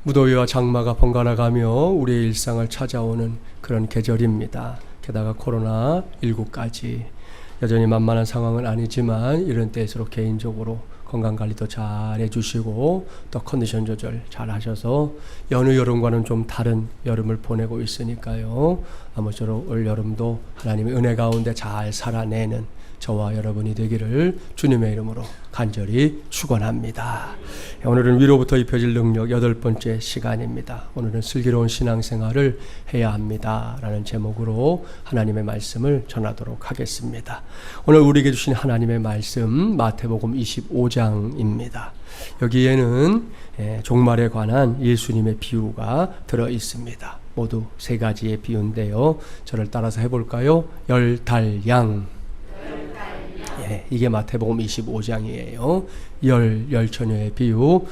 무더위와 장마가 번갈아가며 우리의 일상을 찾아오는 그런 계절입니다. 게다가 코로나19까지 여전히 만만한 상황은 아니지만 이런 때일수록 개인적으로 건강관리도 잘 해주시고 또 컨디션 조절 잘 하셔서 여느 여름과는 좀 다른 여름을 보내고 있으니까요. 아무쪼록 올 여름도 하나님의 은혜 가운데 잘 살아내는 저와 여러분이 되기를 주님의 이름으로 간절히 축원합니다. 오늘은 위로부터 입혀질 능력 8번째 시간입니다. 오늘은 슬기로운 신앙생활을 해야 합니다 라는 제목으로 하나님의 말씀을 전하도록 하겠습니다. 오늘 우리에게 주신 하나님의 말씀 마태복음 25장입니다. 여기에는 종말에 관한 예수님의 비유가 들어 있습니다. 모두 3가지의 비유인데요. 저를 따라서 해볼까요? 열달양, 이게 마태복음 25장이에요. 열처녀의 비유,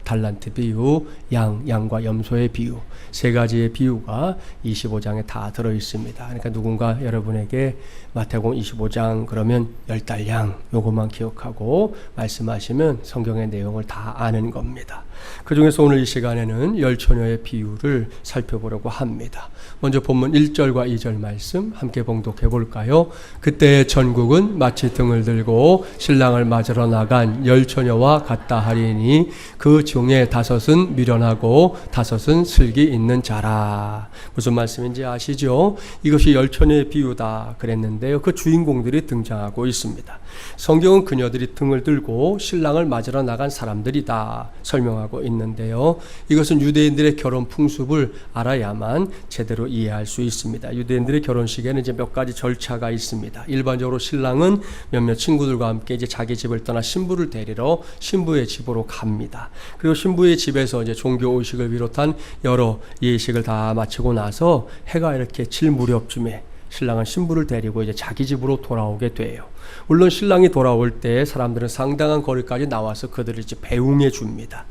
달란트 비유, 양과 염소의 비유, 3가지의 비유가 25장에 다 들어 있습니다. 그러니까 누군가 여러분에게 마태복음 25장 그러면 열달양 요것만 기억하고 말씀하시면 성경의 내용을 다 아는 겁니다. 그 중에서 오늘 이 시간에는 열처녀의 비유를 살펴보려고 합니다. 먼저 본문 1절과 2절 말씀 함께 봉독해 볼까요? 그때 전국은 마치 등을 들고 신랑을 맞으러 나간 열처녀와 같다 하리니 그 중에 5은 미련하고 5은 슬기 있는 자라. 무슨 말씀인지 아시죠? 이것이 열처녀의 비유다 그랬는데요. 그 주인공들이 등장하고 있습니다. 성경은 그녀들이 등을 들고 신랑을 맞으러 나간 사람들이다 설명하고 있는데요. 이것은 유대인들의 결혼 풍습을 알아야만 제대로 이해할 수 있습니다. 유대인들의 결혼식에는 이제 몇 가지 절차가 있습니다. 일반적으로 신랑은 몇몇 친구들과 함께 이제 자기 집을 떠나 신부를 데리러 신부의 집으로 갑니다. 그리고 신부의 집에서 이제 종교 의식을 비롯한 여러 예식을 다 마치고 나서 해가 이렇게 질 무렵쯤에 신랑은 신부를 데리고 이제 자기 집으로 돌아오게 돼요. 물론 신랑이 돌아올 때 사람들은 상당한 거리까지 나와서 그들을 이제 배웅해 줍니다.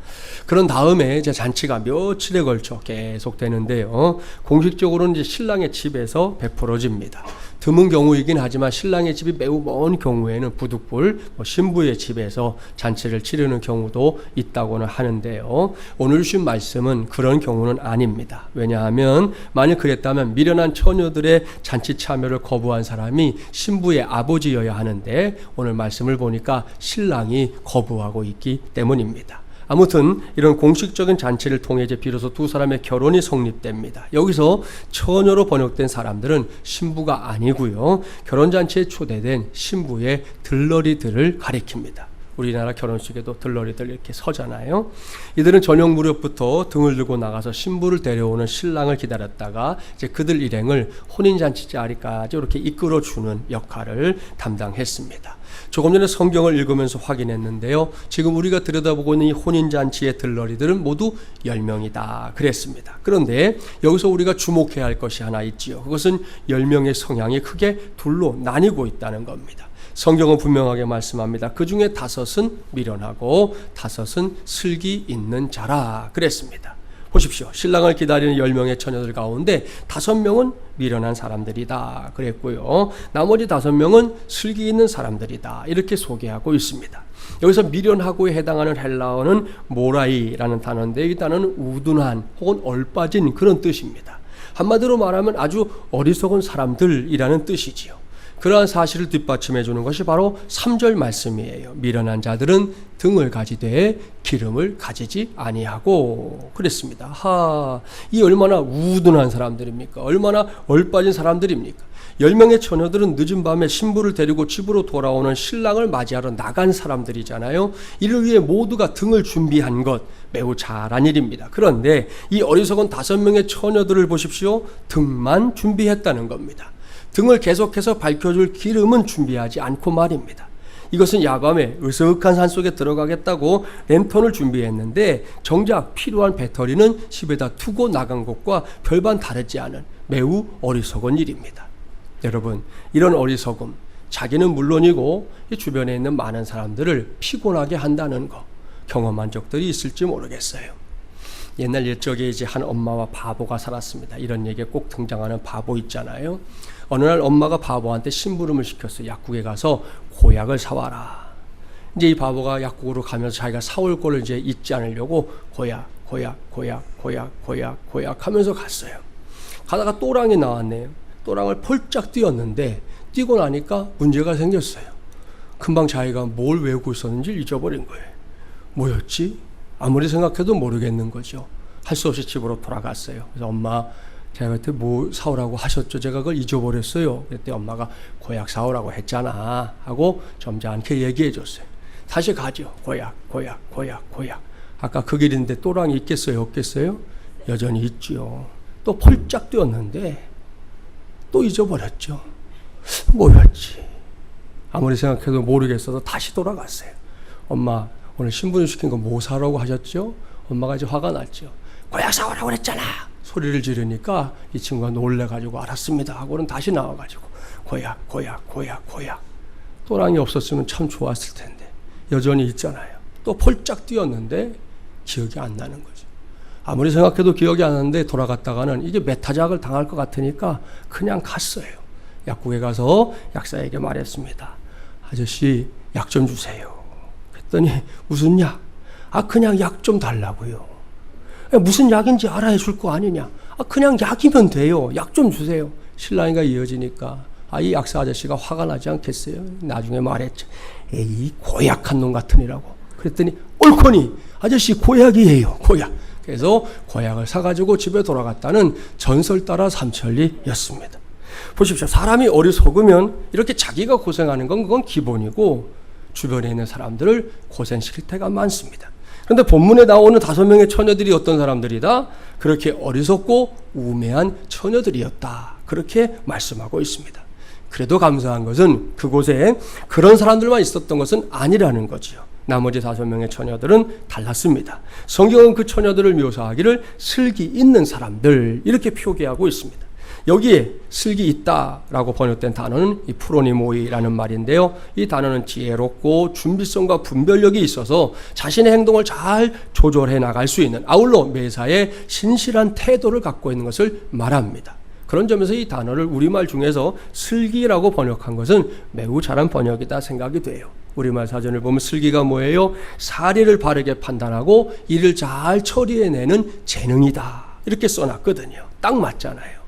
그런 다음에 이제 잔치가 며칠에 걸쳐 계속 되는데요. 공식적으로는 이제 신랑의 집에서 베풀어집니다. 드문 경우이긴 하지만 신랑의 집이 매우 먼 경우에는 부득불 신부의 집에서 잔치를 치르는 경우도 있다고는 하는데요. 오늘 주신 말씀은 그런 경우는 아닙니다. 왜냐하면 만약 그랬다면 미련한 처녀들의 잔치 참여를 거부한 사람이 신부의 아버지여야 하는데 오늘 말씀을 보니까 신랑이 거부하고 있기 때문입니다. 아무튼 이런 공식적인 잔치를 통해 이제 비로소 두 사람의 결혼이 성립됩니다. 여기서 처녀로 번역된 사람들은 신부가 아니고요. 결혼잔치에 초대된 신부의 들러리들을 가리킵니다. 우리나라 결혼식에도 들러리들 이렇게 서잖아요. 이들은 저녁 무렵부터 등을 들고 나가서 신부를 데려오는 신랑을 기다렸다가 이제 그들 일행을 혼인잔치 자리까지 이렇게 이끌어주는 역할을 담당했습니다. 조금 전에 성경을 읽으면서 확인했는데요. 지금 우리가 들여다보고 있는 이 혼인잔치의 들러리들은 모두 10명이다 그랬습니다. 그런데 여기서 우리가 주목해야 할 것이 하나 있지요. 그것은 10명의 성향이 크게 둘로 나뉘고 있다는 겁니다. 성경은 분명하게 말씀합니다. 그 중에 5은 미련하고 5은 슬기 있는 자라 그랬습니다. 보십시오. 신랑을 기다리는 10명의 처녀들 가운데 5명은 미련한 사람들이다 그랬고요. 나머지 5명은 슬기 있는 사람들이다 이렇게 소개하고 있습니다. 여기서 미련하고에 해당하는 헬라어는 모라이라는 단어인데 이 단어는 우둔한 혹은 얼빠진 그런 뜻입니다. 한마디로 말하면 아주 어리석은 사람들이라는 뜻이지요. 그러한 사실을 뒷받침해 주는 것이 바로 3절 말씀이에요. 미련한 자들은 등을 가지되 기름을 가지지 아니하고 그랬습니다. 이 얼마나 우둔한 사람들입니까? 얼마나 얼빠진 사람들입니까? 10명의 처녀들은 늦은 밤에 신부를 데리고 집으로 돌아오는 신랑을 맞이하러 나간 사람들이잖아요. 이를 위해 모두가 등을 준비한 것 매우 잘한 일입니다. 그런데 이 어리석은 5명의 처녀들을 보십시오. 등만 준비했다는 겁니다. 등을 계속해서 밝혀줄 기름은 준비하지 않고 말입니다. 이것은 야밤에 으슥한 산속에 들어가겠다고 랜턴을 준비했는데 정작 필요한 배터리는 집에다 두고 나간 것과 별반 다르지 않은 매우 어리석은 일입니다. 여러분, 이런 어리석음, 자기는 물론이고 이 주변에 있는 많은 사람들을 피곤하게 한다는 거 경험한 적들이 있을지 모르겠어요. 옛날 옛적에 이제 한 엄마와 바보가 살았습니다. 이런 얘기에 꼭 등장하는 바보 있잖아요. 어느 날 엄마가 바보한테 심부름을 시켰어요. 약국에 가서 고약을 사와라. 이제 이 바보가 약국으로 가면서 자기가 사올 거를 이제 잊지 않으려고 고약 하면서 갔어요. 가다가 또랑이 나왔네요. 또랑을 펄짝 뛰었는데 뛰고 나니까 문제가 생겼어요. 금방 자기가 뭘 외우고 있었는지 잊어버린 거예요. 뭐였지? 아무리 생각해도 모르겠는 거죠. 할 수 없이 집으로 돌아갔어요. 그래서 엄마, 제가 그때 뭐 사오라고 하셨죠? 제가 그걸 잊어버렸어요. 그때 엄마가 고약 사오라고 했잖아 하고 점잖게 얘기해 줬어요. 다시 가죠. 고약. 아까 그 길인데 또랑이 있겠어요? 없겠어요? 여전히 있죠. 또 펄짝 뛰었는데 또 잊어버렸죠. 뭐였지? 아무리 생각해도 모르겠어서 다시 돌아갔어요. 엄마, 오늘 신부님 시킨 거 뭐 사라고 하셨죠? 엄마가 이제 화가 났죠. 고약 사오라고 그랬잖아. 소리를 지르니까 이 친구가 놀래가지고 알았습니다 하고는 다시 나와가지고 고약. 또랑이 없었으면 참 좋았을 텐데 여전히 있잖아요. 또 펄짝 뛰었는데 기억이 안 나는 거죠. 아무리 생각해도 기억이 안 나는데 돌아갔다가는 이게 메타작을 당할 것 같으니까 그냥 갔어요. 약국에 가서 약사에게 말했습니다. 아저씨, 약 좀 주세요. 그랬더니 무슨 약? 그냥 약 좀 달라고요. 무슨 약인지 알아야 줄 거 아니냐? 그냥 약이면 돼요. 약 좀 주세요. 신랑이가 이어지니까 이 약사 아저씨가 화가 나지 않겠어요? 나중에 말했죠. 이 고약한 놈 같으니라고. 그랬더니 옳거니 아저씨 고약이에요. 고약. 그래서 고약을 사가지고 집에 돌아갔다는 전설 따라 삼천리였습니다. 보십시오. 사람이 어리석으면 이렇게 자기가 고생하는 건 그건 기본이고 주변에 있는 사람들을 고생시킬 때가 많습니다. 그런데 본문에 나오는 5명의 처녀들이 어떤 사람들이다? 그렇게 어리석고 우매한 처녀들이었다. 그렇게 말씀하고 있습니다. 그래도 감사한 것은 그곳에 그런 사람들만 있었던 것은 아니라는 거지요. 나머지 5명의 처녀들은 달랐습니다. 성경은 그 처녀들을 묘사하기를 슬기 있는 사람들 이렇게 표기하고 있습니다. 여기에 슬기 있다라고 번역된 단어는 이 프로니모이라는 말인데요. 이 단어는 지혜롭고 준비성과 분별력이 있어서 자신의 행동을 잘 조절해 나갈 수 있는, 아울러 매사에 신실한 태도를 갖고 있는 것을 말합니다. 그런 점에서 이 단어를 우리말 중에서 슬기라고 번역한 것은 매우 잘한 번역이다 생각이 돼요. 우리말 사전을 보면 슬기가 뭐예요? 사리를 바르게 판단하고 일을 잘 처리해내는 재능이다. 이렇게 써놨거든요. 딱 맞잖아요.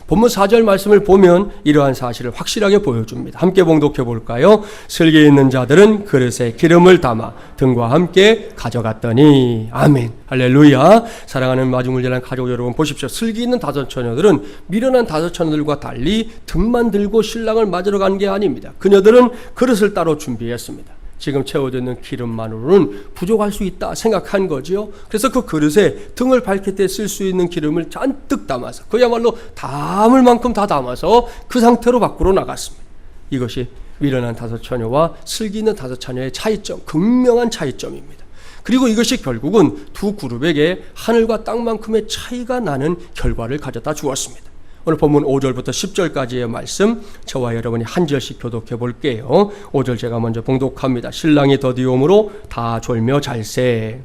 본문 4절 말씀을 보면 이러한 사실을 확실하게 보여줍니다. 함께 봉독해 볼까요? 슬기 있는 자들은 그릇에 기름을 담아 등과 함께 가져갔더니 아멘. 할렐루야. 사랑하는 마중물전한 가족 여러분, 보십시오. 슬기 있는 5 처녀들은 미련한 5 처녀들과 달리 등만 들고 신랑을 맞으러 간 게 아닙니다. 그녀들은 그릇을 따로 준비했습니다. 지금 채워져 있는 기름만으로는 부족할 수 있다 생각한 거지요. 그래서 그 그릇에 등을 밝힐 때 쓸 수 있는 기름을 잔뜩 담아서, 그야말로 담을 만큼 다 담아서 그 상태로 밖으로 나갔습니다. 이것이 미련한 5 처녀와 슬기 있는 5 처녀의 차이점, 극명한 차이점입니다. 그리고 이것이 결국은 두 그룹에게 하늘과 땅만큼의 차이가 나는 결과를 가져다 주었습니다. 오늘 본문 5절부터 10절까지의 말씀, 저와 여러분이 한 절씩 교독해 볼게요. 5절 제가 먼저 봉독합니다. 신랑이 더디옴으로 다 졸며 잘세.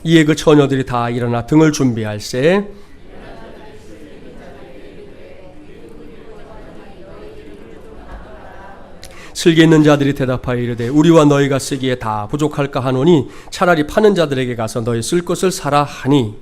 이에 그 처녀들이 다 일어나 등을 준비할세. 슬기 있는 자들이 대답하여 이르되 우리와 너희가 쓰기에 다 부족할까 하노니 차라리 파는 자들에게 가서 너희 쓸 것을 사라 하니.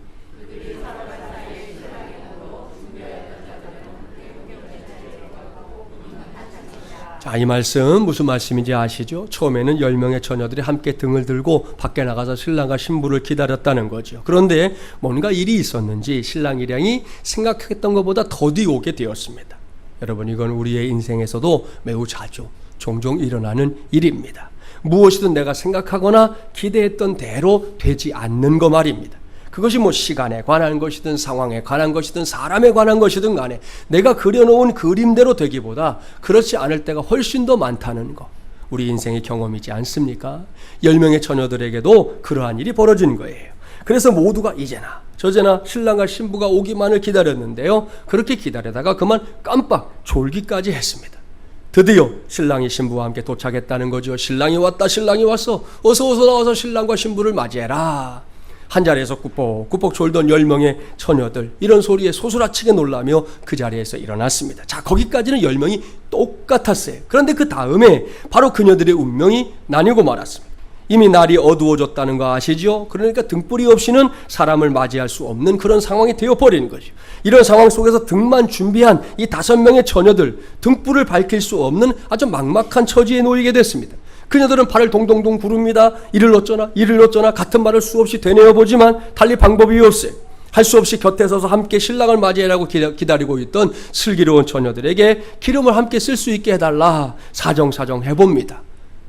자, 이 말씀 무슨 말씀인지 아시죠? 처음에는 10명의 처녀들이 함께 등을 들고 밖에 나가서 신랑과 신부를 기다렸다는 거죠. 그런데 뭔가 일이 있었는지 신랑 일행이 생각했던 것보다 더디 오게 되었습니다. 여러분, 이건 우리의 인생에서도 매우 자주 종종 일어나는 일입니다. 무엇이든 내가 생각하거나 기대했던 대로 되지 않는 거 말입니다. 그것이 시간에 관한 것이든 상황에 관한 것이든 사람에 관한 것이든 간에 내가 그려놓은 그림대로 되기보다 그렇지 않을 때가 훨씬 더 많다는 거, 우리 인생의 경험이지 않습니까? 10명의 처녀들에게도 그러한 일이 벌어진 거예요. 그래서 모두가 이제나 저제나 신랑과 신부가 오기만을 기다렸는데요. 그렇게 기다리다가 그만 깜빡 졸기까지 했습니다. 드디어 신랑이 신부와 함께 도착했다는 거죠. 신랑이 왔다, 신랑이 왔어. 어서 나와서 신랑과 신부를 맞이해라. 한 자리에서 꾸벅꾸벅 졸던 10명의 처녀들, 이런 소리에 소스라치게 놀라며 그 자리에서 일어났습니다. 자, 거기까지는 10명이 똑같았어요. 그런데 그 다음에 바로 그녀들의 운명이 나뉘고 말았습니다. 이미 날이 어두워졌다는 거 아시죠? 그러니까 등불이 없이는 사람을 맞이할 수 없는 그런 상황이 되어버리는 거죠. 이런 상황 속에서 등만 준비한 이 5명의 처녀들, 등불을 밝힐 수 없는 아주 막막한 처지에 놓이게 됐습니다. 그녀들은 발을 동동동 구릅니다. 이를 어쩌나 같은 말을 수없이 되뇌어 보지만 달리 방법이 없어요. 할 수 없이 곁에 서서 함께 신랑을 맞이하라고 기다리고 있던 슬기로운 처녀들에게 기름을 함께 쓸 수 있게 해달라 사정 해봅니다.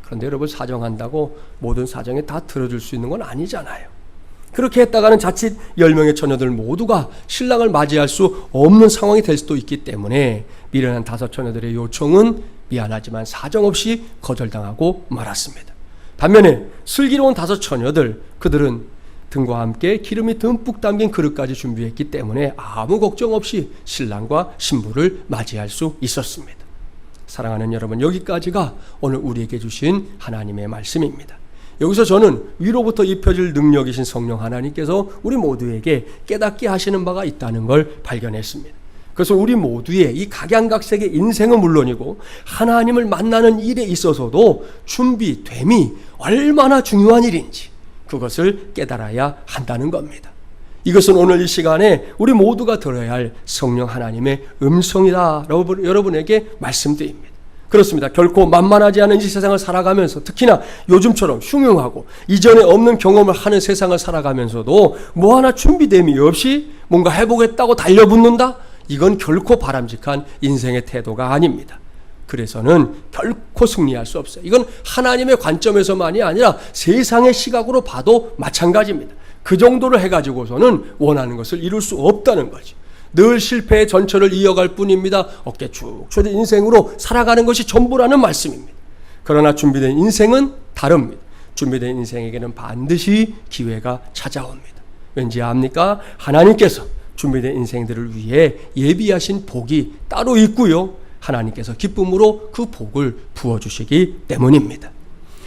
그런데 여러분, 사정한다고 모든 사정에 다 들어줄 수 있는 건 아니잖아요. 그렇게 했다가는 자칫 10명의 처녀들 모두가 신랑을 맞이할 수 없는 상황이 될 수도 있기 때문에 미련한 5 처녀들의 요청은 미안하지만 사정없이 거절당하고 말았습니다. 반면에 슬기로운 5 처녀들, 그들은 등과 함께 기름이 듬뿍 담긴 그릇까지 준비했기 때문에 아무 걱정 없이 신랑과 신부를 맞이할 수 있었습니다. 사랑하는 여러분, 여기까지가 오늘 우리에게 주신 하나님의 말씀입니다. 여기서 저는 위로부터 입혀질 능력이신 성령 하나님께서 우리 모두에게 깨닫게 하시는 바가 있다는 걸 발견했습니다. 그래서 우리 모두의 이 각양각색의 인생은 물론이고 하나님을 만나는 일에 있어서도 준비됨이 얼마나 중요한 일인지 그것을 깨달아야 한다는 겁니다. 이것은 오늘 이 시간에 우리 모두가 들어야 할 성령 하나님의 음성이다 여러분에게 말씀드립니다. 그렇습니다. 결코 만만하지 않은 이 세상을 살아가면서, 특히나 요즘처럼 흉흉하고 이전에 없는 경험을 하는 세상을 살아가면서도 뭐 하나 준비됨이 없이 뭔가 해보겠다고 달려붙는다? 이건 결코 바람직한 인생의 태도가 아닙니다. 그래서는 결코 승리할 수 없어요. 이건 하나님의 관점에서만이 아니라 세상의 시각으로 봐도 마찬가지입니다. 그 정도를 해가지고서는 원하는 것을 이룰 수 없다는 거죠. 늘 실패의 전철을 이어갈 뿐입니다. 어깨 쭉 펴진 인생으로 살아가는 것이 전부라는 말씀입니다. 그러나 준비된 인생은 다릅니다. 준비된 인생에게는 반드시 기회가 찾아옵니다. 왠지 압니까? 하나님께서 준비된 인생들을 위해 예비하신 복이 따로 있고요. 하나님께서 기쁨으로 그 복을 부어주시기 때문입니다.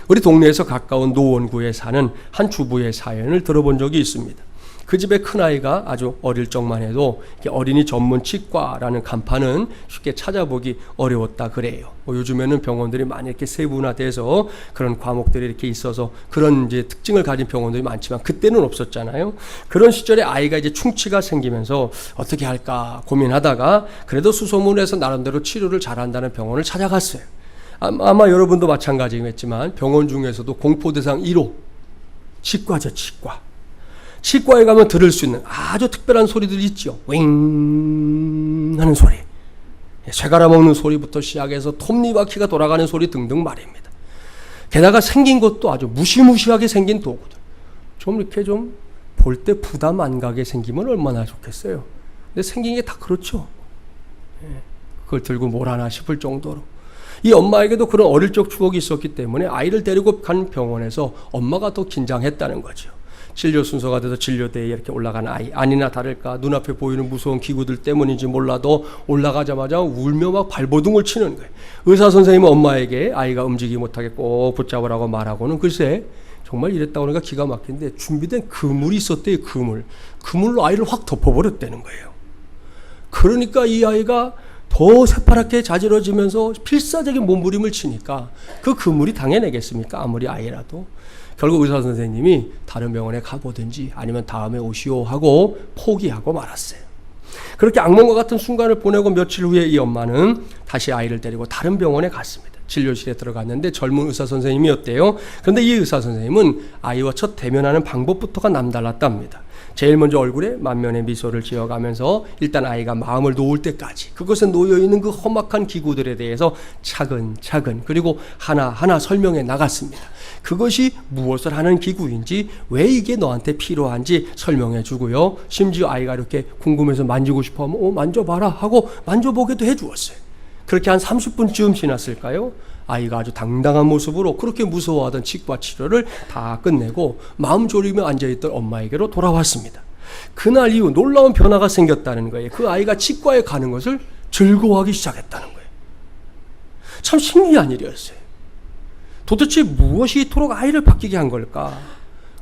우리 동네에서 가까운 노원구에 사는 한 주부의 사연을 들어본 적이 있습니다. 그 집의 큰아이가 아주 어릴 적만 해도 어린이 전문 치과라는 간판은 쉽게 찾아보기 어려웠다 그래요. 요즘에는 병원들이 많이 이렇게 세분화돼서 그런 과목들이 이렇게 있어서 그런 이제 특징을 가진 병원들이 많지만 그때는 없었잖아요. 그런 시절에 아이가 이제 충치가 생기면서 어떻게 할까 고민하다가 그래도 수소문해서 나름대로 치료를 잘한다는 병원을 찾아갔어요. 아마 여러분도 마찬가지겠지만 병원 중에서도 공포대상 1호 치과죠, 치과. 치과에 가면 들을 수 있는 아주 특별한 소리들이 있죠. 윙 하는 소리, 쇠 갈아먹는 소리부터 시작해서 톱니바퀴가 돌아가는 소리 등등 말입니다. 게다가 생긴 것도 아주 무시무시하게 생긴 도구들. 좀 이렇게 좀 볼 때 부담 안 가게 생기면 얼마나 좋겠어요. 근데 생긴 게 다 그렇죠. 그걸 들고 뭘 하나 싶을 정도로. 이 엄마에게도 그런 어릴 적 추억이 있었기 때문에 아이를 데리고 간 병원에서 엄마가 더 긴장했다는 거죠. 진료 순서가 돼서 진료대에 이렇게 올라가는 아이, 아니나 다를까 눈앞에 보이는 무서운 기구들 때문인지 몰라도 올라가자마자 울며 막 발버둥을 치는 거예요. 의사 선생님은 엄마에게 아이가 움직이지 못하게 꼭 붙잡으라고 말하고는 글쎄 정말 이랬다고 하니까 기가 막힌데 준비된 그물이 있었대요. 그물로 아이를 확 덮어버렸다는 거예요. 그러니까 이 아이가 더 새파랗게 자지러지면서 필사적인 몸부림을 치니까 그 그물이 당해내겠습니까? 아무리 아이라도. 결국 의사 선생님이 다른 병원에 가보든지 아니면 다음에 오시오 하고 포기하고 말았어요. 그렇게 악몽과 같은 순간을 보내고 며칠 후에 이 엄마는 다시 아이를 데리고 다른 병원에 갔습니다. 진료실에 들어갔는데 젊은 의사 선생님이었대요. 그런데 이 의사 선생님은 아이와 첫 대면하는 방법부터가 남달랐답니다. 제일 먼저 얼굴에 만면의 미소를 지어가면서 일단 아이가 마음을 놓을 때까지 그것에 놓여있는 그 험악한 기구들에 대해서 차근차근 그리고 하나하나 설명해 나갔습니다. 그것이 무엇을 하는 기구인지 왜 이게 너한테 필요한지 설명해 주고요. 심지어 아이가 이렇게 궁금해서 만지고 싶어 하면 만져봐라 하고 만져보게도 해 주었어요. 그렇게 한 30분쯤 지났을까요? 아이가 아주 당당한 모습으로 그렇게 무서워하던 치과 치료를 다 끝내고 마음 졸이며 앉아있던 엄마에게로 돌아왔습니다. 그날 이후 놀라운 변화가 생겼다는 거예요. 그 아이가 치과에 가는 것을 즐거워하기 시작했다는 거예요. 참 신기한 일이었어요. 도대체 무엇이 이토록 아이를 바뀌게 한 걸까?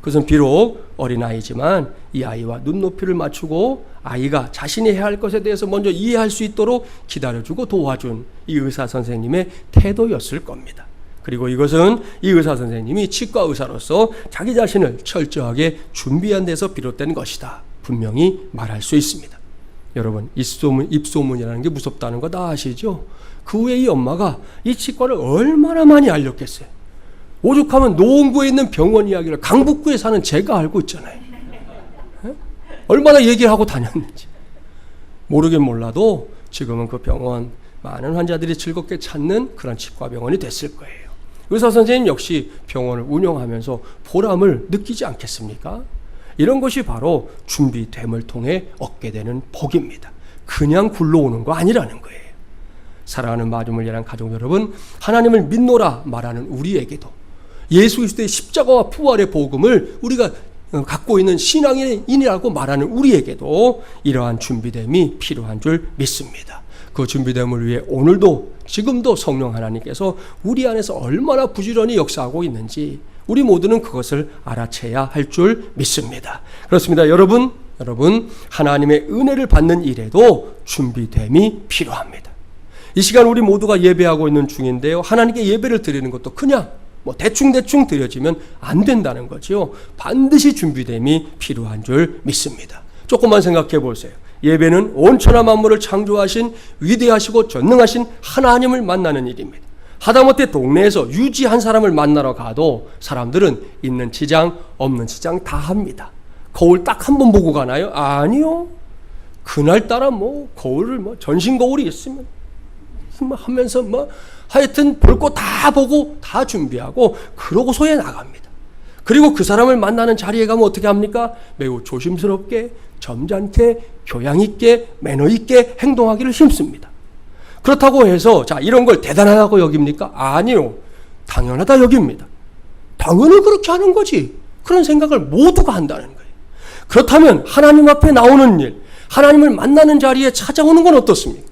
그것은 비록 어린아이지만 이 아이와 눈높이를 맞추고 아이가 자신이 해야 할 것에 대해서 먼저 이해할 수 있도록 기다려주고 도와준 이 의사 선생님의 태도였을 겁니다. 그리고 이것은 이 의사 선생님이 치과 의사로서 자기 자신을 철저하게 준비한 데서 비롯된 것이다. 분명히 말할 수 있습니다. 여러분, 입소문이라는 게 무섭다는 거 다 아시죠? 그 후에 이 엄마가 이 치과를 얼마나 많이 알렸겠어요. 오죽하면 노원구에 있는 병원 이야기를 강북구에 사는 제가 알고 있잖아요. 얼마나 얘기를 하고 다녔는지. 모르긴 몰라도 지금은 그 병원 많은 환자들이 즐겁게 찾는 그런 치과병원이 됐을 거예요. 의사 선생님 역시 병원을 운영하면서 보람을 느끼지 않겠습니까? 이런 것이 바로 준비됨을 통해 얻게 되는 복입니다. 그냥 굴러오는 거 아니라는 거예요. 사랑하는 마중을 위한 가족 여러분, 하나님을 믿노라 말하는 우리에게도 예수 그리스도의 십자가와 부활의 복음을 우리가 갖고 있는 신앙인이라고 말하는 우리에게도 이러한 준비됨이 필요한 줄 믿습니다. 그 준비됨을 위해 오늘도 지금도 성령 하나님께서 우리 안에서 얼마나 부지런히 역사하고 있는지 우리 모두는 그것을 알아채야 할 줄 믿습니다. 그렇습니다. 여러분 하나님의 은혜를 받는 일에도 준비됨이 필요합니다. 이 시간 우리 모두가 예배하고 있는 중인데요. 하나님께 예배를 드리는 것도 그냥 대충 드려지면 안 된다는 거죠. 반드시 준비됨이 필요한 줄 믿습니다. 조금만 생각해 보세요. 예배는 온천하 만물을 창조하신 위대하시고 전능하신 하나님을 만나는 일입니다. 하다못해 동네에서 유지 한 사람을 만나러 가도 사람들은 있는 치장 없는 치장 다 합니다. 거울 딱 한 번 보고 가나요? 아니요. 그날따라 거울을 전신 거울이 있으면 하면서 하여튼 볼 거 다 보고 다 준비하고 그러고서야 나갑니다. 그리고 그 사람을 만나는 자리에 가면 어떻게 합니까? 매우 조심스럽게, 점잖게, 교양 있게, 매너 있게 행동하기를 힘씁니다. 그렇다고 해서 이런 걸 대단하다고 여깁니까? 아니요. 당연하다 여깁니다. 당연히 그렇게 하는 거지. 그런 생각을 모두가 한다는 거예요. 그렇다면 하나님 앞에 나오는 일, 하나님을 만나는 자리에 찾아오는 건 어떻습니까?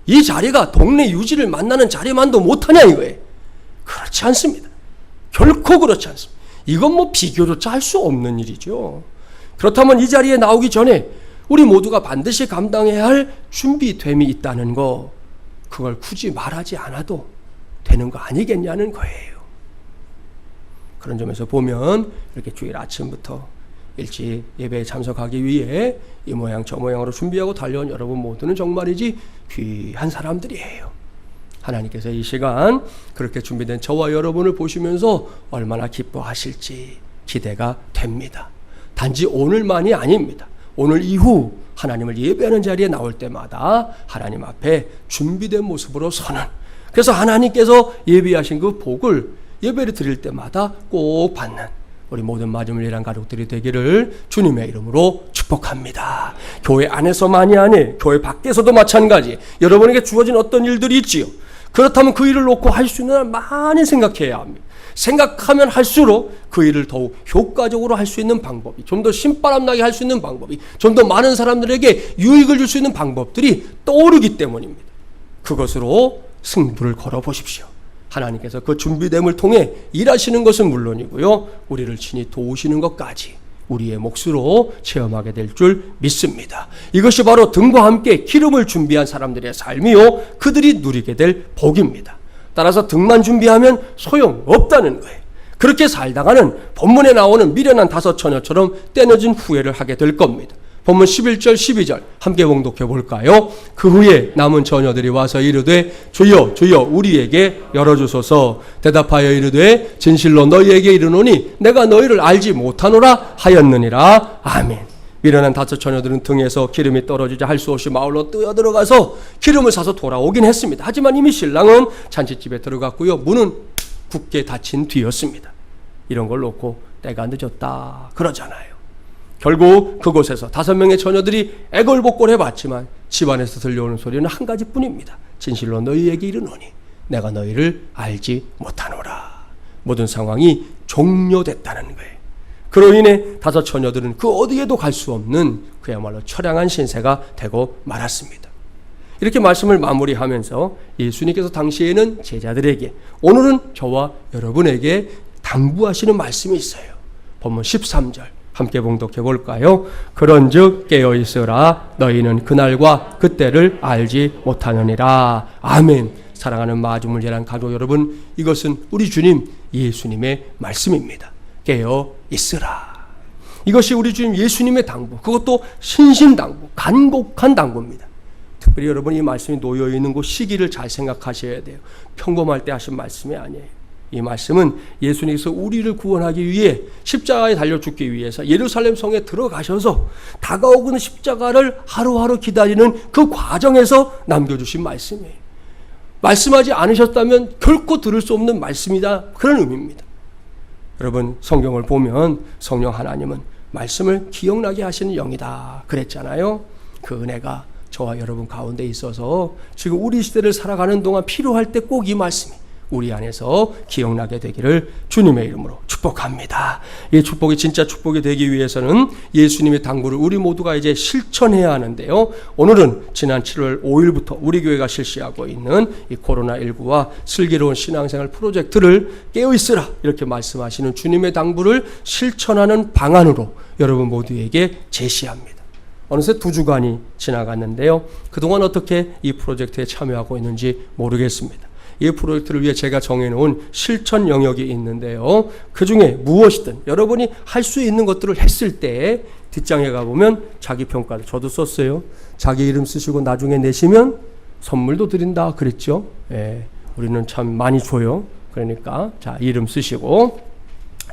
이 자리가 동네 유지를 만나는 자리만도 못하냐 이거예요. 그렇지 않습니다. 결코 그렇지 않습니다. 이건 비교조차 할 수 없는 일이죠. 그렇다면 이 자리에 나오기 전에 우리 모두가 반드시 감당해야 할 준비됨이 있다는 거, 그걸 굳이 말하지 않아도 되는 거 아니겠냐는 거예요. 그런 점에서 보면 이렇게 주일 아침부터 일찍 예배에 참석하기 위해 이 모양 저 모양으로 준비하고 달려온 여러분 모두는 정말이지 귀한 사람들이에요. 하나님께서 이 시간 그렇게 준비된 저와 여러분을 보시면서 얼마나 기뻐하실지 기대가 됩니다. 단지 오늘만이 아닙니다. 오늘 이후 하나님을 예배하는 자리에 나올 때마다 하나님 앞에 준비된 모습으로 서는, 그래서 하나님께서 예비하신 그 복을 예배를 드릴 때마다 꼭 받는 우리 모든 마중을 위한 가족들이 되기를 주님의 이름으로 축복합니다. 교회 안에서만이 아니에요. 교회 밖에서도 마찬가지. 여러분에게 주어진 어떤 일들이 있지요. 그렇다면 그 일을 놓고 할 수 있는 한 많이 생각해야 합니다. 생각하면 할수록 그 일을 더욱 효과적으로 할 수 있는 방법이, 좀 더 신바람 나게 할 수 있는 방법이, 좀 더 많은 사람들에게 유익을 줄 수 있는 방법들이 떠오르기 때문입니다. 그것으로 승부를 걸어보십시오. 하나님께서 그 준비됨을 통해 일하시는 것은 물론이고요, 우리를 친히 도우시는 것까지 우리의 몫으로 체험하게 될 줄 믿습니다. 이것이 바로 등과 함께 기름을 준비한 사람들의 삶이요, 그들이 누리게 될 복입니다. 따라서 등만 준비하면 소용없다는 거예요. 그렇게 살다가는 본문에 나오는 미련한 다섯 처녀처럼 떼어진 후회를 하게 될 겁니다. 본문 11절 12절 함께 봉독해 볼까요? 그 후에 남은 처녀들이 와서 이르되 주여 주여 우리에게 열어주소서. 대답하여 이르되 진실로 너희에게 이르노니 내가 너희를 알지 못하노라 하였느니라. 아멘. 미련한 다섯 처녀들은 등에서 기름이 떨어지자 할 수 없이 마을로 뛰어들어가서 기름을 사서 돌아오긴 했습니다. 하지만 이미 신랑은 잔치집에 들어갔고요, 문은 굳게 닫힌 뒤였습니다. 이런 걸 놓고 때가 늦었다 그러잖아요. 결국 그곳에서 5명의 처녀들이 애걸복걸해봤지만 집안에서 들려오는 소리는 한 가지뿐입니다. 진실로 너희에게 이르노니 내가 너희를 알지 못하노라. 모든 상황이 종료됐다는 거예요. 그로 인해 5 처녀들은 그 어디에도 갈 수 없는 그야말로 처량한 신세가 되고 말았습니다. 이렇게 말씀을 마무리하면서 예수님께서 당시에는 제자들에게, 오늘은 저와 여러분에게 당부하시는 말씀이 있어요. 본문 13절 함께 봉독해 볼까요? 그런즉 깨어있으라. 너희는 그날과 그때를 알지 못하느니라. 아멘. 사랑하는 마중물 예란 가족 여러분, 이것은 우리 주님 예수님의 말씀입니다. 깨어 있으라. 이것이 우리 주님 예수님의 당부, 그것도 신신당부, 간곡한 당부입니다. 특별히 여러분, 이 말씀이 놓여있는 곳 시기를 잘 생각하셔야 돼요. 평범할 때 하신 말씀이 아니에요. 이 말씀은 예수님께서 우리를 구원하기 위해 십자가에 달려 죽기 위해서 예루살렘 성에 들어가셔서 다가오는 십자가를 하루하루 기다리는 그 과정에서 남겨주신 말씀이에요. 말씀하지 않으셨다면 결코 들을 수 없는 말씀이다, 그런 의미입니다. 여러분, 성경을 보면 성령 하나님은 말씀을 기억나게 하시는 영이다 그랬잖아요. 그 은혜가 저와 여러분 가운데 있어서 지금 우리 시대를 살아가는 동안 필요할 때 꼭 이 말씀이 우리 안에서 기억나게 되기를 주님의 이름으로 축복합니다. 이 축복이 진짜 축복이 되기 위해서는 예수님의 당부를 우리 모두가 이제 실천해야 하는데요. 오늘은 지난 7월 5일부터 우리 교회가 실시하고 있는 이 코로나19와 슬기로운 신앙생활 프로젝트를 깨어있으라 이렇게 말씀하시는 주님의 당부를 실천하는 방안으로 여러분 모두에게 제시합니다. 어느새 2주간이 지나갔는데요. 그동안 어떻게 이 프로젝트에 참여하고 있는지 모르겠습니다. 이 프로젝트를 위해 제가 정해놓은 실천 영역이 있는데요. 그 중에 무엇이든 여러분이 할 수 있는 것들을 했을 때 뒷장에 가보면 자기평가를 저도 썼어요. 자기 이름 쓰시고 나중에 내시면 선물도 드린다 그랬죠. 예, 우리는 참 많이 줘요. 그러니까 자, 이름 쓰시고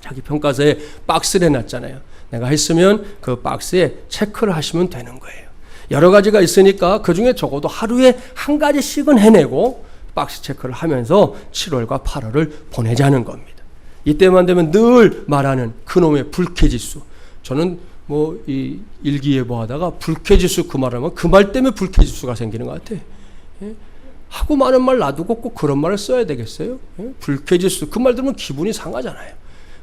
자기평가서에 박스를 해놨잖아요. 내가 했으면 그 박스에 체크를 하시면 되는 거예요. 여러 가지가 있으니까 그 중에 적어도 하루에 한 가지씩은 해내고 박스 체크를 하면서 7월과 8월을 보내자는 겁니다. 이때만 되면 늘 말하는 그놈의 불쾌지수. 저는 이 일기예보 하다가 불쾌지수 그 말하면 그 말 때문에 불쾌지수가 생기는 것 같아. 예? 하고 많은 말 놔두고 꼭 그런 말을 써야 되겠어요? 예? 불쾌지수 그 말 들으면 기분이 상하잖아요.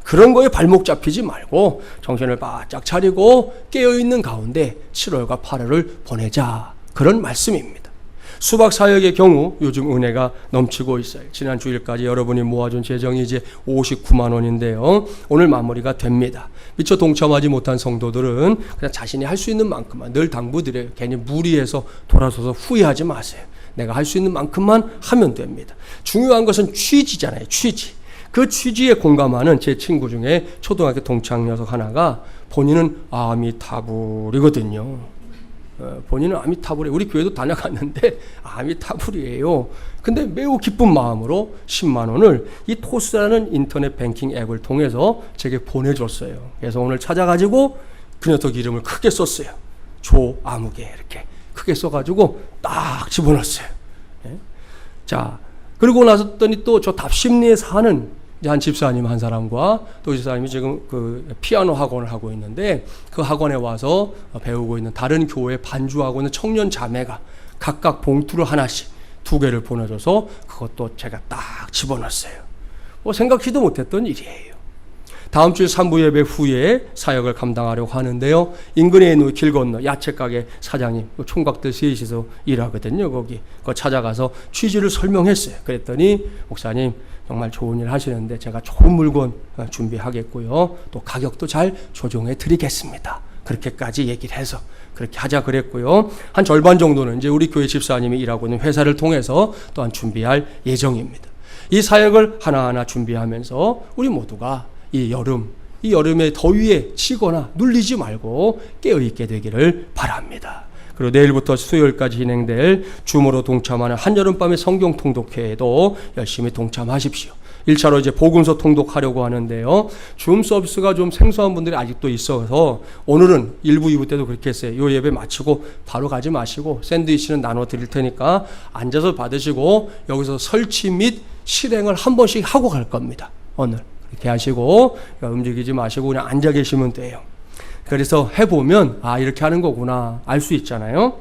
그런 거에 발목 잡히지 말고 정신을 바짝 차리고 깨어있는 가운데 7월과 8월을 보내자, 그런 말씀입니다. 수박 사역의 경우 요즘 은혜가 넘치고 있어요. 지난 주일까지 여러분이 모아준 재정이 이제 59만 원인데요. 오늘 마무리가 됩니다. 미처 동참하지 못한 성도들은 그냥 자신이 할 수 있는 만큼만 늘 당부드려요. 괜히 무리해서 돌아서서 후회하지 마세요. 내가 할 수 있는 만큼만 하면 됩니다. 중요한 것은 취지잖아요. 취지. 그 취지에 공감하는 제 친구 중에 초등학교 동창 녀석 하나가 본인은 아미타불이거든요. 본인은 아미타불이에요. 우리 교회도 다녀갔는데 아미타불이에요. 근데 매우 기쁜 마음으로 10만 원을 이 토스라는 인터넷 뱅킹 앱을 통해서 제게 보내줬어요. 그래서 오늘 찾아가지고 그 녀석 이름을 크게 썼어요. 조아무개 이렇게 크게 써가지고 딱 집어넣었어요. 예? 자, 그리고 나섰더니 또 저 답심리에 사는 한 집사님 한 사람과 또 집사님이 지금 그 피아노 학원을 하고 있는데 그 학원에 와서 배우고 있는 다른 교회 반주하고 있는 청년 자매가 각각 봉투를 하나씩 2개를 보내줘서 그것도 제가 딱 집어넣었어요. 생각지도 못했던 일이에요. 다음 주일 3부 예배 후에 사역을 감당하려고 하는데요. 인근에 있는 길 건너 야채가게 사장님, 총각들 셋이서 일하거든요. 거기 그거 찾아가서 취지를 설명했어요. 그랬더니 목사님 정말 좋은 일 하시는데 제가 좋은 물건 준비하겠고요. 또 가격도 잘 조정해 드리겠습니다. 그렇게까지 얘기를 해서 그렇게 하자 그랬고요. 한 절반 정도는 이제 우리 교회 집사님이 일하고 있는 회사를 통해서 또한 준비할 예정입니다. 이 사역을 하나하나 준비하면서 우리 모두가 이 여름의 더위에 치거나 눌리지 말고 깨어있게 되기를 바랍니다. 그리고 내일부터 수요일까지 진행될 줌으로 동참하는 한여름밤의 성경 통독회에도 열심히 동참하십시오. 1차로 이제 복음서 통독하려고 하는데요. 줌 서비스가 좀 생소한 분들이 아직도 있어서 오늘은 1부, 2부 때도 그렇게 했어요. 요 예배 마치고 바로 가지 마시고 샌드위치는 나눠 드릴 테니까 앉아서 받으시고 여기서 설치 및 실행을 한 번씩 하고 갈 겁니다. 오늘. 이렇게 하시고 움직이지 마시고 그냥 앉아 계시면 돼요. 그래서 해보면 이렇게 하는 거구나 알 수 있잖아요.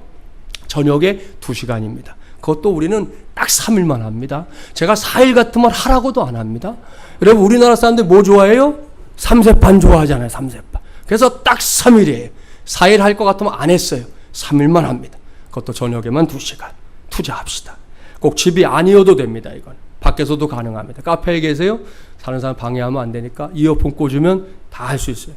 저녁에 2시간입니다. 그것도 우리는 딱 3일만 합니다. 제가 4일 같으면 하라고도 안 합니다. 여러분 우리나라 사람들 뭐 좋아해요? 삼세판 좋아하잖아요. 삼세판. 그래서 딱 3일이에요. 4일 할 것 같으면 안 했어요. 3일만 합니다. 그것도 저녁에만 2시간 투자합시다. 꼭 집이 아니어도 됩니다. 이건 밖에서도 가능합니다. 카페에 계세요? 사는 사람 방해하면 안 되니까 이어폰 꽂으면 다 할 수 있어요.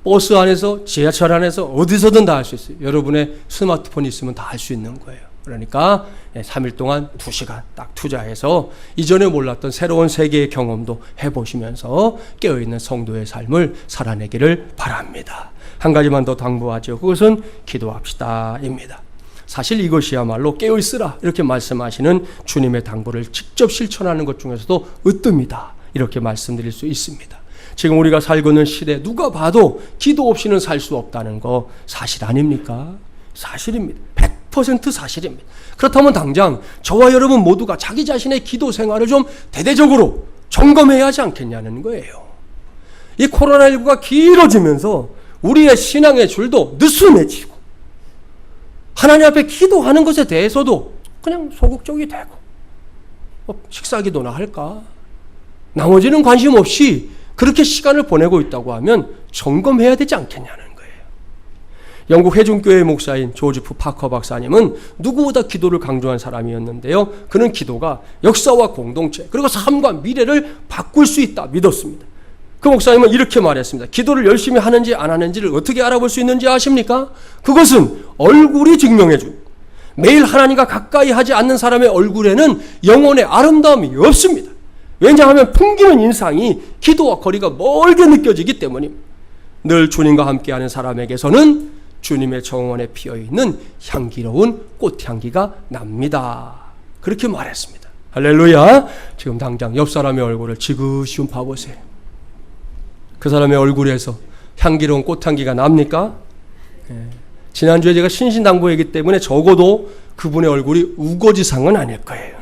버스 안에서 지하철 안에서 어디서든 다 할 수 있어요. 여러분의 스마트폰이 있으면 다 할 수 있는 거예요. 그러니까 3일 동안 2시간 딱 투자해서 이전에 몰랐던 새로운 세계의 경험도 해보시면서 깨어있는 성도의 삶을 살아내기를 바랍니다. 한 가지만 더 당부하죠. 그것은 기도합시다입니다. 사실 이것이야말로 깨어있으라 이렇게 말씀하시는 주님의 당부를 직접 실천하는 것 중에서도 으뜸이다 이렇게 말씀드릴 수 있습니다. 지금 우리가 살고 있는 시대 누가 봐도 기도 없이는 살 수 없다는 거 사실 아닙니까? 사실입니다. 100% 사실입니다. 그렇다면 당장 저와 여러분 모두가 자기 자신의 기도 생활을 좀 대대적으로 점검해야 하지 않겠냐는 거예요. 이 코로나19가 길어지면서 우리의 신앙의 줄도 느슨해지고 하나님 앞에 기도하는 것에 대해서도 그냥 소극적이 되고 식사 기도나 할까? 나머지는 관심 없이 그렇게 시간을 보내고 있다고 하면 점검해야 되지 않겠냐는 거예요. 영국 회중교회 목사인 조지프 파커 박사님은 누구보다 기도를 강조한 사람이었는데요. 그는 기도가 역사와 공동체 그리고 삶과 미래를 바꿀 수 있다 믿었습니다. 그 목사님은 이렇게 말했습니다. 기도를 열심히 하는지 안 하는지를 어떻게 알아볼 수 있는지 아십니까? 그것은 얼굴이 증명해 줍니다. 매일 하나님과 가까이 하지 않는 사람의 얼굴에는 영혼의 아름다움이 없습니다. 왜냐하면 풍기는 인상이 기도와 거리가 멀게 느껴지기 때문입니다. 늘 주님과 함께하는 사람에게서는 주님의 정원에 피어있는 향기로운 꽃향기가 납니다. 그렇게 말했습니다. 할렐루야. 지금 당장 옆 사람의 얼굴을 지그시 좀 봐보세요. 그 사람의 얼굴에서 향기로운 꽃향기가 납니까? 지난주에 제가 신신당부했기 때문에 적어도 그분의 얼굴이 우거지상은 아닐 거예요.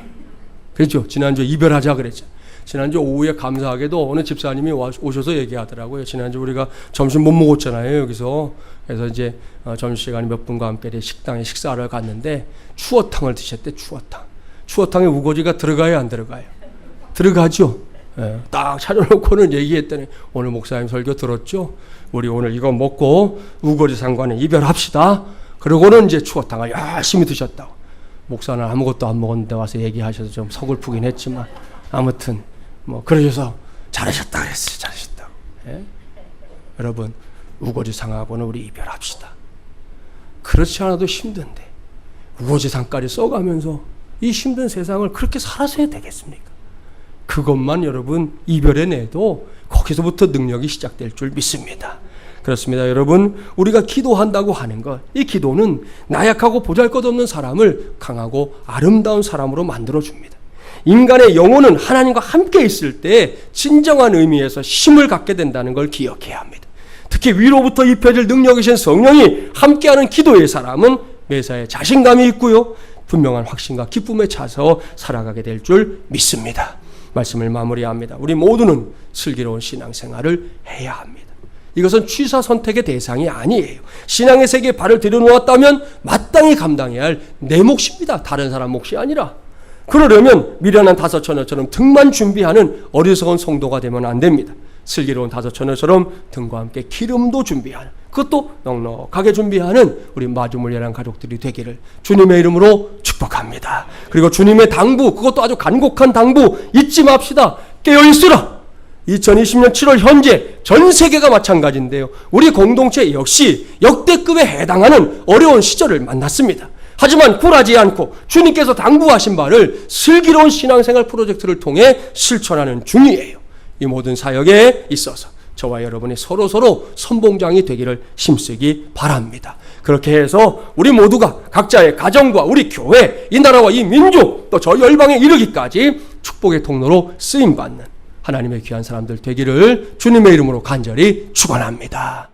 그렇죠? 지난주에 이별하자 그랬죠. 지난주 오후에 감사하게도 어느 집사님이 오셔서 얘기하더라고요. 지난주 우리가 점심 못 먹었잖아요, 여기서. 그래서 이제 점심시간에 몇 분과 함께 식당에 식사를 갔는데 추어탕을 드셨대, 추어탕. 추어탕에 우거지가 들어가요, 안 들어가요? 들어가죠. 딱 차려놓고는 얘기했더니 오늘 목사님 설교 들었죠? 우리 오늘 이거 먹고 우거지 상관에 이별합시다. 그러고는 이제 추어탕을 열심히 드셨다고. 목사는 아무것도 안 먹었는데 와서 얘기하셔서 좀 서글프긴 했지만 아무튼 그러셔서 잘하셨다 그랬어요. 잘하셨다고. 여러분 우거지상하고는 우리 이별합시다. 그렇지 않아도 힘든데 우거지상까지 써가면서 이 힘든 세상을 그렇게 살아서야 되겠습니까? 그것만 여러분 이별에 내도 거기서부터 능력이 시작될 줄 믿습니다. 그렇습니다. 여러분 우리가 기도한다고 하는 것, 이 기도는 나약하고 보잘것없는 사람을 강하고 아름다운 사람으로 만들어줍니다. 인간의 영혼은 하나님과 함께 있을 때 진정한 의미에서 힘을 갖게 된다는 걸 기억해야 합니다. 특히 위로부터 입혀질 능력이신 성령이 함께하는 기도의 사람은 매사에 자신감이 있고요. 분명한 확신과 기쁨에 차서 살아가게 될 줄 믿습니다. 말씀을 마무리합니다. 우리 모두는 슬기로운 신앙생활을 해야 합니다. 이것은 취사 선택의 대상이 아니에요. 신앙의 세계에 발을 들여놓았다면 마땅히 감당해야 할 내 몫입니다. 다른 사람 몫이 아니라. 그러려면 미련한 다섯 처녀처럼 등만 준비하는 어리석은 성도가 되면 안 됩니다. 슬기로운 다섯 처녀처럼 등과 함께 기름도 준비하는, 그것도 넉넉하게 준비하는 우리 마주물려란 가족들이 되기를 주님의 이름으로 축복합니다. 그리고 주님의 당부, 그것도 아주 간곡한 당부 잊지 맙시다. 깨어있으라. 2020년 7월 현재 전 세계가 마찬가지인데요. 우리 공동체 역시 역대급에 해당하는 어려운 시절을 만났습니다. 하지만 굴하지 않고 주님께서 당부하신 바를 슬기로운 신앙생활 프로젝트를 통해 실천하는 중이에요. 이 모든 사역에 있어서 저와 여러분이 서로 선봉장이 되기를 힘쓰기 바랍니다. 그렇게 해서 우리 모두가 각자의 가정과 우리 교회, 이 나라와 이 민족, 또 저 열방에 이르기까지 축복의 통로로 쓰임받는 하나님의 귀한 사람들 되기를 주님의 이름으로 간절히 축원합니다.